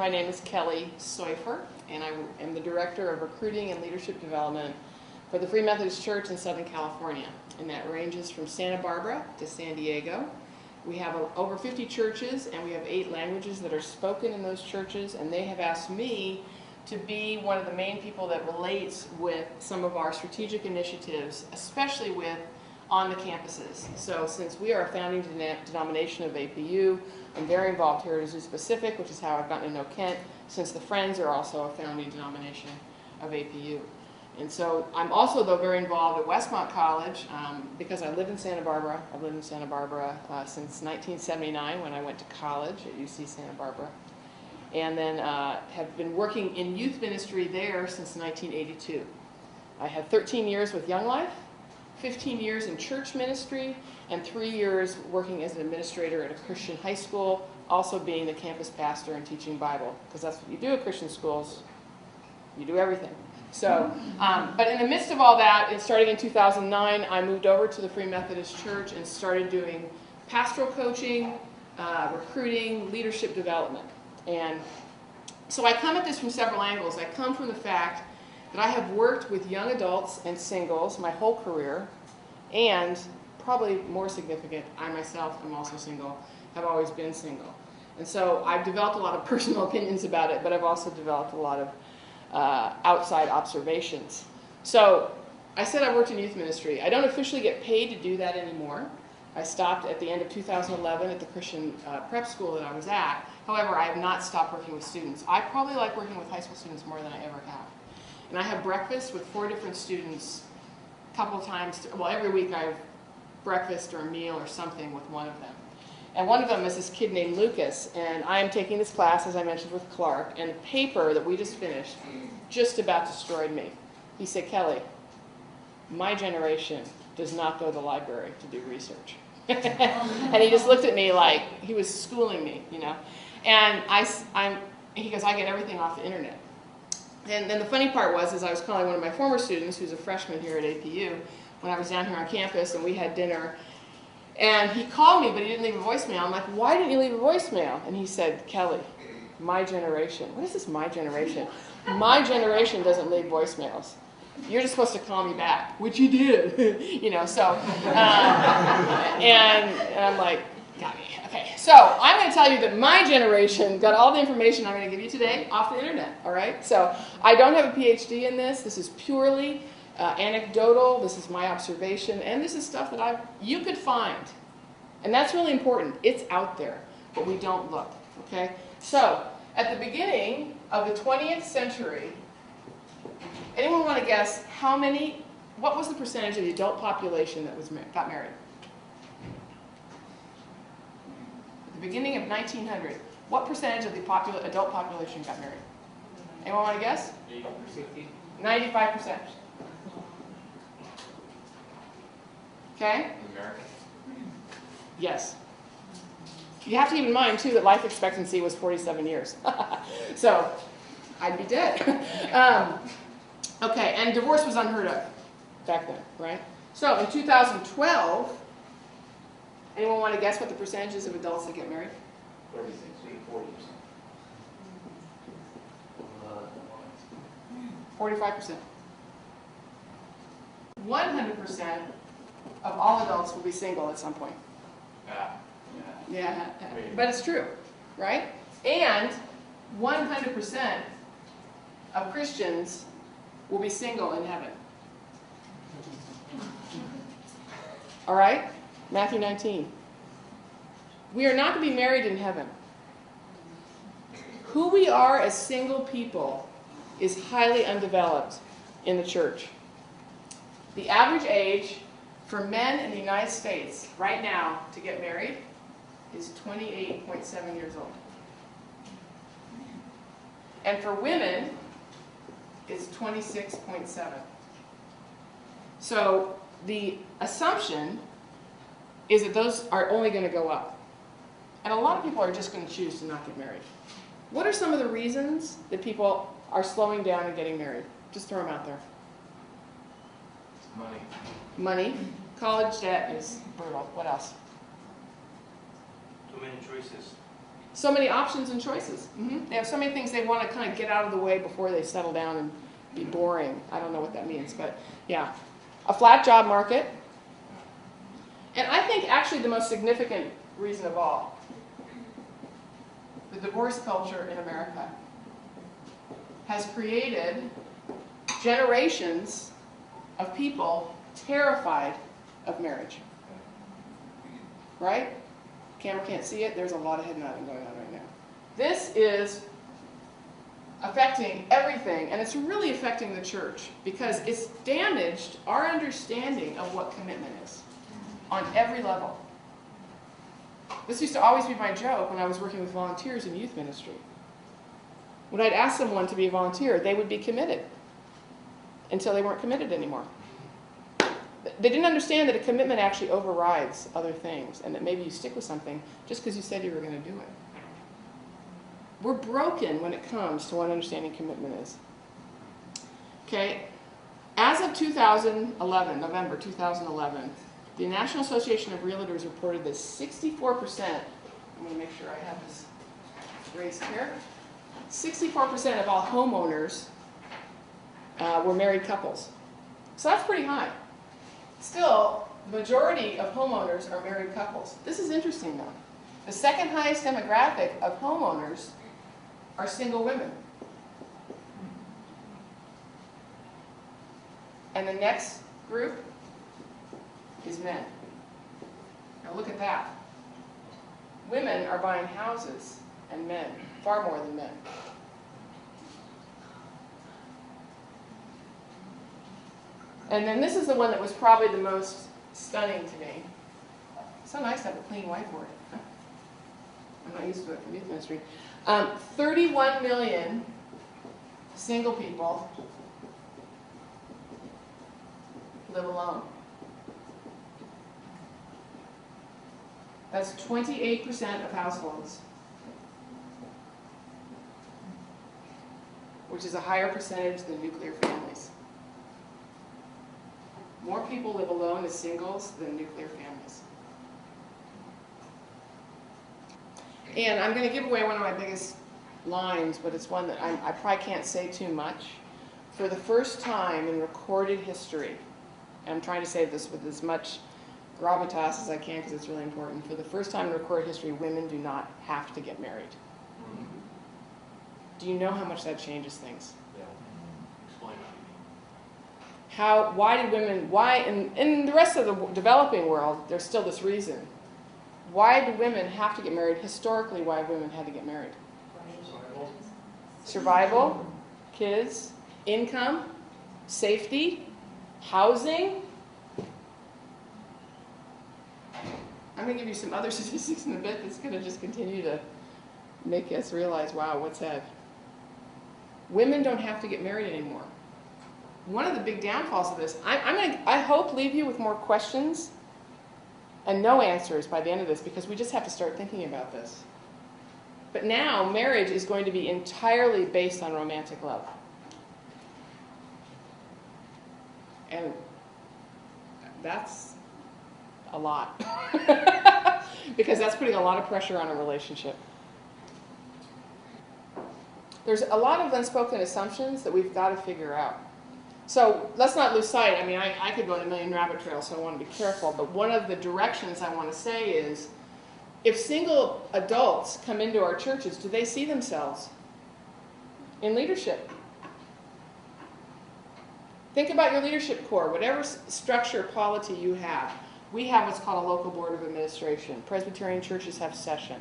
My name is Kelly Seufer, and I am the Director of Recruiting and Leadership Development for the Free Methodist Church in Southern California, and that ranges from Santa Barbara to San Diego. We have over 50 churches, and we have 8 languages that are spoken in those churches, and they have asked me to be one of the main people that relates with some of our strategic initiatives, especially with on the campuses. So since we are a founding denomination of APU, I'm very involved here at Azusa Pacific, which is how I've gotten to know Kent, since the Friends are also a founding denomination of APU. And so I'm also, though, very involved at Westmont College because I live in Santa Barbara. I've lived in Santa Barbara since 1979 when I went to college at UC Santa Barbara. And then have been working in youth ministry there since 1982. I had 13 years with Young Life, 15 years in church ministry, and 3 years working as an administrator at a Christian high school, also being the campus pastor and teaching Bible, because that's what you do at Christian schools. You do everything. So, but in the midst of all that, starting in 2009, I moved over to the Free Methodist Church and started doing pastoral coaching, recruiting, leadership development. And so I come at this from several angles. I come from the fact that I have worked with young adults and singles my whole career, and probably more significant, I myself am also single, have always been single. And so I've developed a lot of personal opinions about it, but I've also developed a lot of outside observations. So I said I worked in youth ministry. I don't officially get paid to do that anymore. I stopped at the end of 2011 at the Christian prep school that I was at. However, I have not stopped working with students. I probably like working with high school students more than I ever have. And I have breakfast with 4 different students a couple of times. Well, every week I have breakfast or a meal or something with one of them. And one of them is this kid named Lucas. And I am taking this class, as I mentioned, with Clark. And the paper that we just finished just about destroyed me. He said, Kelly, my generation does not go to the library to do research. And he just looked at me like he was schooling me, you know. And he goes, I get everything off the internet. And then the funny part was I was calling one of my former students, who's a freshman here at APU, when I was down here on campus, and we had dinner. And he called me, but he didn't leave a voicemail. I'm like, why didn't you leave a voicemail? And he said, Kelly, my generation. What is this, my generation? My generation doesn't leave voicemails. You're just supposed to call me back, which you did. You know, so, and I'm like, got me. Okay, so I'm going to tell you that my generation got all the information I'm going to give you today off the internet, all right? So I don't have a PhD in this. This is purely anecdotal. This is my observation, and this is stuff that you could find. And that's really important. It's out there, but we don't look, okay? So at the beginning of the 20th century, anyone want to guess what was the percentage of the adult population that got married? At the beginning of 1900, what percentage of the adult population got married? Anyone want to guess? 95%. Okay? America? Yes. You have to keep in mind, too, that life expectancy was 47 years. So, I'd be dead. Okay, and divorce was unheard of back then, right? So, in 2012, anyone want to guess what the percentages of adults that get married? 36, 40%. 45%. 100% of all adults will be single at some point. Yeah, but it's true, right? And 100% of Christians will be single in heaven. All right? Matthew 19. We are not to be married in heaven. Who we are as single people is highly undeveloped in the church. The average age for men in the United States right now to get married is 28.7 years old. And for women, it's 26.7. So the assumption is that those are only going to go up. And a lot of people are just going to choose to not get married. What are some of the reasons that people are slowing down and getting married? Just throw them out there. Money. Money. College debt is brutal. What else? Too many choices. So many options and choices. They have so many things they want to kind of get out of the way before they settle down and be boring. I don't know what that means, but yeah. A flat job market. And I think actually the most significant reason of all, the divorce culture in America has created generations of people terrified of marriage. Right? Camera can't see it. There's a lot of head nodding going on right now. This is affecting everything, and it's really affecting the church because it's damaged our understanding of what commitment is on every level. This used to always be my joke when I was working with volunteers in youth ministry. When I'd ask someone to be a volunteer, they would be committed until they weren't committed anymore. They didn't understand that a commitment actually overrides other things, and that maybe you stick with something just because you said you were going to do it. We're broken when it comes to what understanding commitment is. Okay, as of 2011, November 2011, the National Association of Realtors reported that 64%, I'm going to make sure I have this raised here, 64% of all homeowners were married couples. So that's pretty high. Still, the majority of homeowners are married couples. This is interesting though. The second highest demographic of homeowners are single women. And the next group is men. Now look at that. Women are buying houses and men, far more than men. And then this is the one that was probably the most stunning to me. So nice to have a clean whiteboard. I'm not used to it from youth ministry. 31 million single people live alone. That's 28% of households, which is a higher percentage than nuclear families. More people live alone as singles than nuclear families. And I'm going to give away one of my biggest lines, but it's one that I probably can't say too much. For the first time in recorded history, and I'm trying to say this with as much gravitas as I can because it's really important. For the first time in recorded history, women do not have to get married. Do you know how much that changes things? Yeah. Explain Why did women, in the rest of the developing world, there's still this reason. Why do women have to get married? Historically, why have women had to get married? Survival, kids, income, safety, housing. I'm going to give you some other statistics in a bit that's going to just continue to make us realize, wow, what's that? Women don't have to get married anymore. One of the big downfalls of this, I hope leave you with more questions and no answers by the end of this, because we just have to start thinking about this. But now marriage is going to be entirely based on romantic love. And that's a lot. Because that's putting a lot of pressure on a relationship. There's a lot of unspoken assumptions that we've got to figure out. So let's not lose sight. I mean, I could go on a million rabbit trails, so I want to be careful. But one of the directions I want to say is, if single adults come into our churches, do they see themselves in leadership? Think about your leadership core, whatever structure, polity you have. We have what's called a local board of administration. Presbyterian churches have session.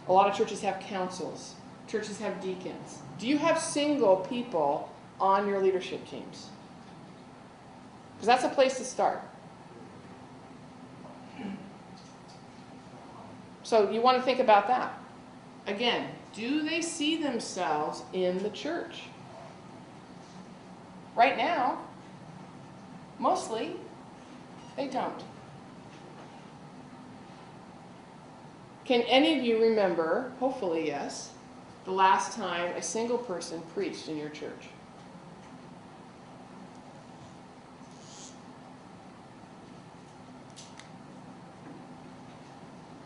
A lot of churches have councils. Churches have deacons. Do you have single people on your leadership teams? Because that's a place to start. So you want to think about that. Again, do they see themselves in the church? Right now, mostly, they don't. Can any of you remember, hopefully yes, the last time a single person preached in your church?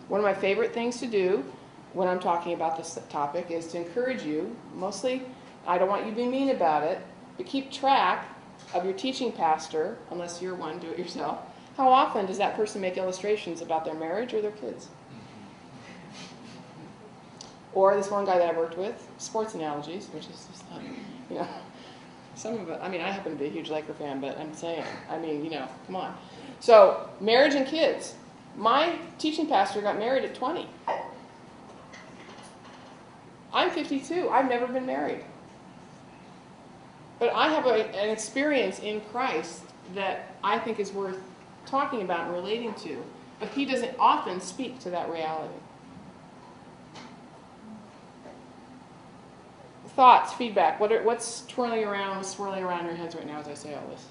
One of my favorite things to do when I'm talking about this topic is to encourage you, mostly, I don't want you to be mean about it, but keep track of your teaching pastor, unless you're one, do it yourself. How often does that person make illustrations about their marriage or their kids? Or this one guy that I worked with, sports analogies, which is just not, you know, some of it, I mean, I happen to be a huge Laker fan, but I'm saying, I mean, you know, come on. So, marriage and kids. My teaching pastor got married at 20. I'm 52. I've never been married. But I have an experience in Christ that I think is worth talking about and relating to. But he doesn't often speak to that reality. Thoughts, feedback. What's swirling around your heads right now as I say all this?